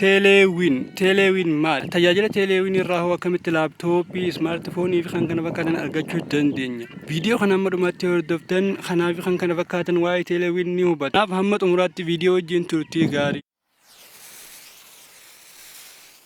Teeleewin maal? Tajaajila teeleewin irraa hoo akkamitti laaptooppii, ismaartifoonii fi kan kana fakkaatan argachuu dandeenya? Viidiyoo kana hamma dhumaatti hordoftan kanaa fi kan kana fakkaatan waa'ee teeleewin ni hubatu. Kanaaf hamma xumuraatti viidiyoo wajjin turtii gaarii.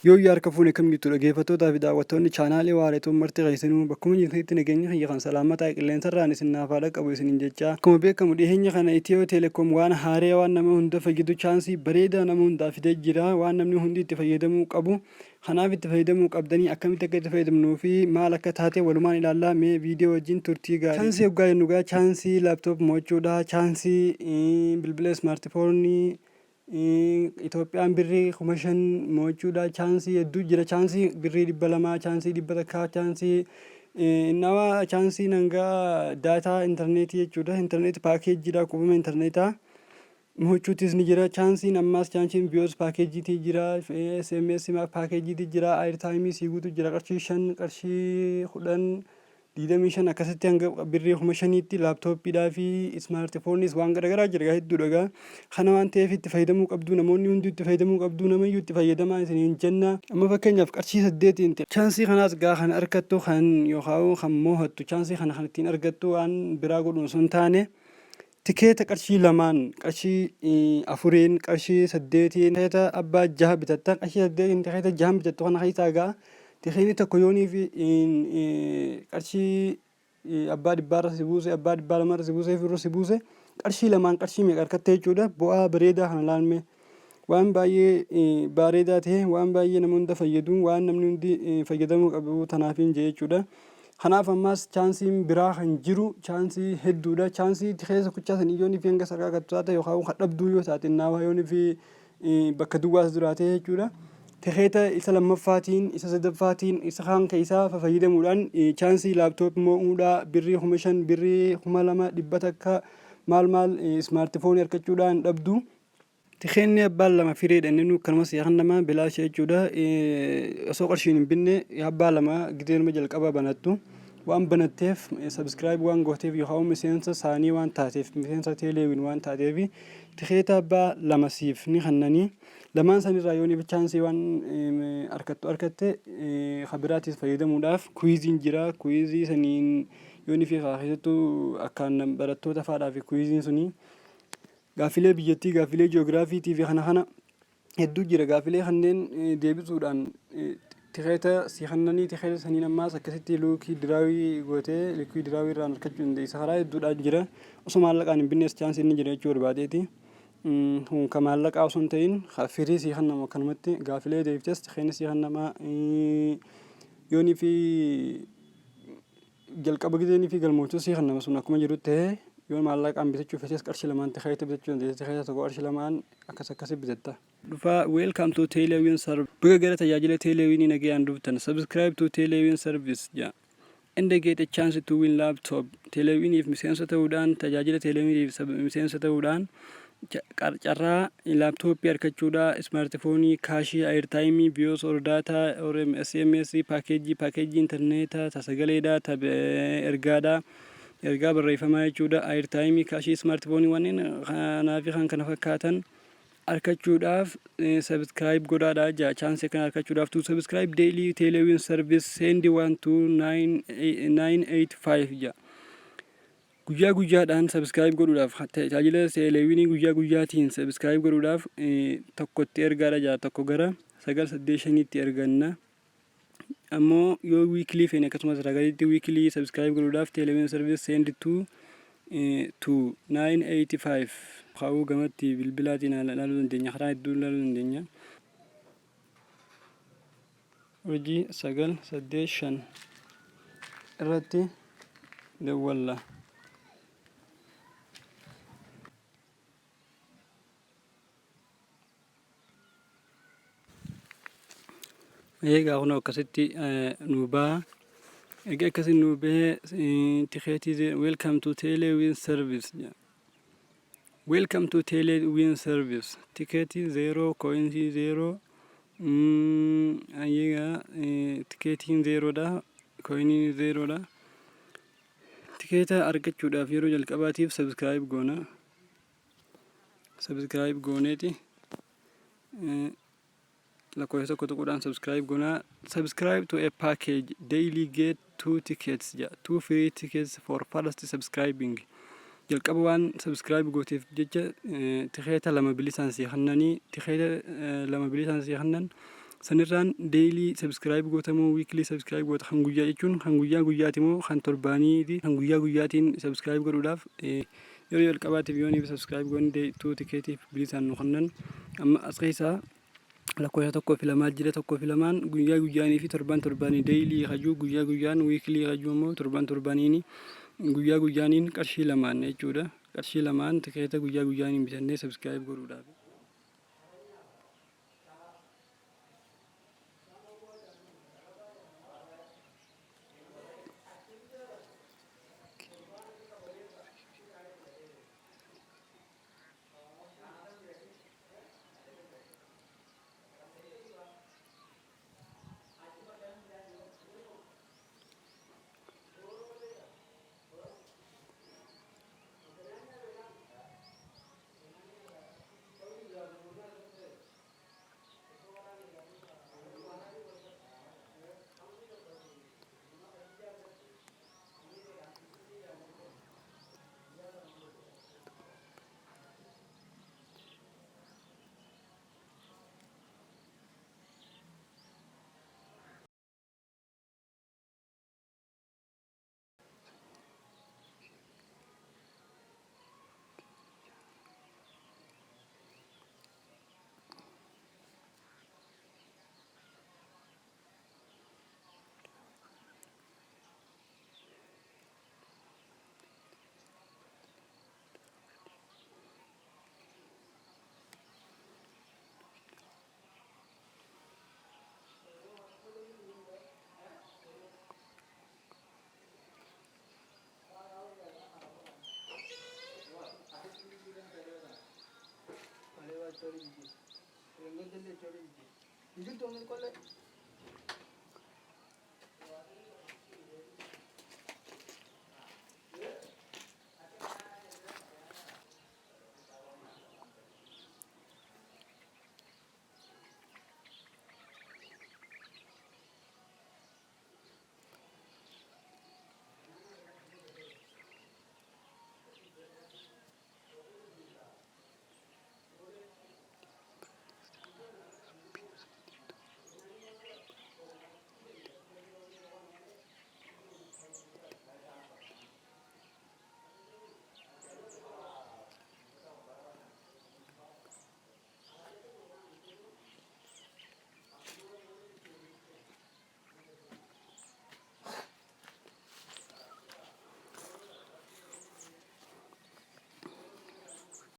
Yoo harka fuune kam jirtu dhaggeeffattootaa fi daawwattoonni chaanaalii Waareetuun marti qeessinuu bakkuma jirtanitti nageenya kiyya kan salaamataa qilleensarraan isin naafaadha qabu isiniin jecha. Akkuma beekamu dhiyeenya kana Itiyoo Teleekoom waan haaraa waan nama hunda fayyadu chaansii bareedaa nama hundaa fidee jira waan namni hundi itti fayyadamuu qabu. Kanaaf itti fayyadamuu qabdanii akkamitti akka itti fayyadamnuu fi maal akka taate walumaan ilaallaa mee viidiyoo wajjin turtii gaarii. Chaansii hoggaa jennu gaa chaansii laaptoop mo'achuudha, chaansii bilbila ismaartifoonii Itoophiyaan birrii 5,000 mo'achuudha. Chaansii hedduu jira. Chaansii birrii 200, chaansii 100, chaansii nama chaansii nangaa daataa intarneetii jechuudha. Intarneetii paakeejiidha qubuma intarneetaa mo'achuutis ni jira. Chaansiin ammaas chaansiin biyoos paakeejiitii jira. SMS paakeejiitii jira. Aayirtaayimii siiguutu jira. Qarshii 5, qarshii 10, 25 akkasitti hanga birrii 5,000tti laaptooppiidhaa fi ismaartifooniis waan garaagaraa jira hedduudha. Kana waan ta'eef itti fayyadamuu qabdu namoonni hundi itti fayyadamuu qabdu namayyuu itti fayyadamaa isiniin jenna. Amma fakkeenyaaf qarshii 8 chaansii kanaas gaa kan argattu kan yookaan kan mo'attu chaansii kana kan ittiin argattu waan biraa godhuun osoo hin taane tikeeta qarshii 2 qarshii 4 qarshii 8 tikeeta abbaa 6 bitatta qarshii 8 tikeeta 6 bitattu kana keessaa gaa tikeetni tokko yoonii fi qarshii abbaa dhibbaarra si buuse abbaa dhibbaa lamarra si buusee firra si buuse qarshii 2 qarshii meeqa argatte jechuudha. Bu'aa bareedaa kana laalme waan baay'ee bareedaa ta'e waan baay'ee nama hunda fayyadu waan namni hundi fayyadamuu qabu tanaafiin jee jechuudha. Kanaaf ammaas chaansiin biraa kan jiru chaansii hedduudha. Chaansii tikeessa kuchaa sanii yoonii fi hanga sarkaa gattu taate yookaan kan dhabduu yoo taate naawaa yoonii fi bakka duwwaas duraate jechuudha. Tikeeta isa lammaffaatiin isa sadaffaatiin isa kaan keessaa fayyadamuudhaan chaansii laaptoop mo'uudhaa birrii 5,000 birrii 2,200 takka maal ismaartifoonii argachuudhaan dhabdu. Tikeenni abbaan 2 fireedha inni akkanumas yaakan nama bilaashee jechuudha. Osoo qarshiin hin binne abbaan 2 gideeruma jalqaba banattu. Waan banatteef sabskiraayib waan gooteef yookaan miseensa isaanii waan taateef miseensa teeleewin waan taateef tikeeta abbaa 2 siif ni kennanii. Lamaan sanirraa yoonii fi chaansii waan argatte kabiraatiis fayyadamuudhaaf kuwiiziin jira. Kuwiizii saniin yoonii fi keessattuu akkaan barattoota faadhaa fi kuwiiziin suni gaaffilee biyyattii gaaffilee ji'oogiraafiitii fi kana hedduu jira. Gaaffilee kanneen deebisuudhaan tikeeta si kennanii tikeeta saniin ammaas akkasitti luukii diraawii gootee luukii diraawii irraan argachuu dandeessa. Karaa hedduudhaan jira. Osoo maallaqaan hin binnees chaansii inni jira jechuu barbaadeeti. Kan maallaqaa osoo hin ta'in firii si kennama akkanumatti gaaffilee deebitees tikeenni si kennama. Yoonii fi jalqaba gideenii fi galmooftuu si kennama sun akkuma jirutti ta'ee yoo maallaqaan bitachuu feetes qarshii 2 tikeeta bitachuu dandeessa. Tikeeta tokko qarshii 2 akkasii bitatta. Dhufaa welcome to Teeleewin service. Buga gara tajaajila teeleewinii nagayaan dhuftan. Subscribe to Teeleewin service ja. And get a chance to win laptop. Teeleewiniif miseensa ta'uudhaan tajaajila teeleewiniif miseensa ta'uudhaan carraa laaptooppii argachuudha. Ismaartifoonii, kaashii, aayirtaayimii, biyoos or daataa or SMS paakeejii intarneetaa, sagaaleedhaa, ergaadhaa. Ergaa barreeffamaa jechuudha. Aayirtaayimii, kaashii, ismaartifoonii wanneen kanaa fi kan kana fakkaatan argachuudhaaf subscribe godhaadhaa jaa. Chaansii kana argachuudhaaf to subscribe daily teeleewin service send 1 to 985 jaa. Guyyaa guyyaadhaan subscribe godhuudhaaf tajaajila teeleewinii guyyaa guyyaatiin subscribe godhuudhaaf tokkotti ergaadha jaa. Tokko gara 985tti erganna. Ammoo yoo weekly feene akkasumas ragalitti weekly subscribe godhuudhaaf teeleewin service send to 985 kaa'uu gamatti bilbilaatiin ilaaluu dandeenya. Karaa hedduu ilaaluu dandeenya. Hojii 985 irratti dawwalla. Egaa kun akkasitti nu ba'a. Egaa akkasitti nu ba'ee tikeetii welcome to Teeleewin service. Welcome to Teeleewin service. Tikeetii 0 coinsii 0 egaa tikeetiin 0dha. Coinii 0dha. Tikeeta argachuudhaaf yeroo jalqabaatiif subscribe goona. Subscribe gooneeti. lakkoofsa tokko tokkodhaan subscribe goonaa. Subscribe to a package daily get 2 tickets 2 free tickets for first subscribing. jalqaba waan subscribe gooteef jecha tikeeta 2 bilisaan si hannanii tikeeta 2 bilisaan si hannan sanirraan daily subscribe gootamoo weekly subscribe goota kan guyyaa jechuun kan guyyaa guyyaatimoo kan torbaaniiti kan guyyaa guyyaatiin subscribe godhuudhaaf yeroo jalqabaatiif yooniif subscribe goonee 2 tikeetiif bilisaan nu hannan amma as keessaa lakkoofsa tokko filamaa jira tokko filamaan guyyaa guyyaanii fi torbaanii daily hajuu guyyaa guyyaan weekly hajuu immoo torbaaniini guyyaa guyyaaniin qarshii lamaan jechuudha. qarshii lamaan tikeeta guyyaa guyyaaniin bitannee subscribe godhuudhaaf. Ini